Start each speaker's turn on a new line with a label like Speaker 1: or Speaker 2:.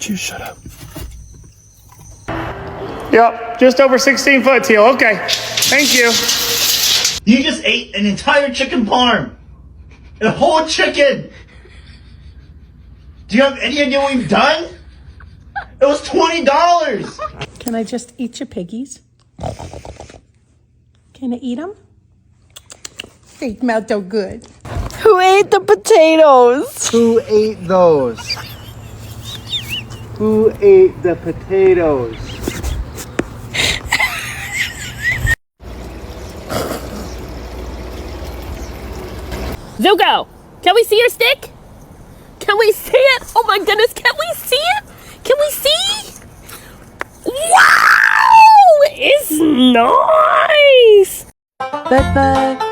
Speaker 1: you shut up?
Speaker 2: Yep, just over 16 foot, Teal. Okay, thank you.
Speaker 3: You just ate an entire chicken parm. A whole chicken. Do you have any idea what you've done? It was $20.
Speaker 4: Can I just eat your piggies? Can I eat them? They smell so good.
Speaker 5: Who ate the potatoes?
Speaker 6: Who ate those? Who ate the potatoes?
Speaker 5: Zuko, can we see your stick? Can we see it? Oh my goodness, can we see it? Can we see? Wow! It's nice!
Speaker 7: Bye-bye.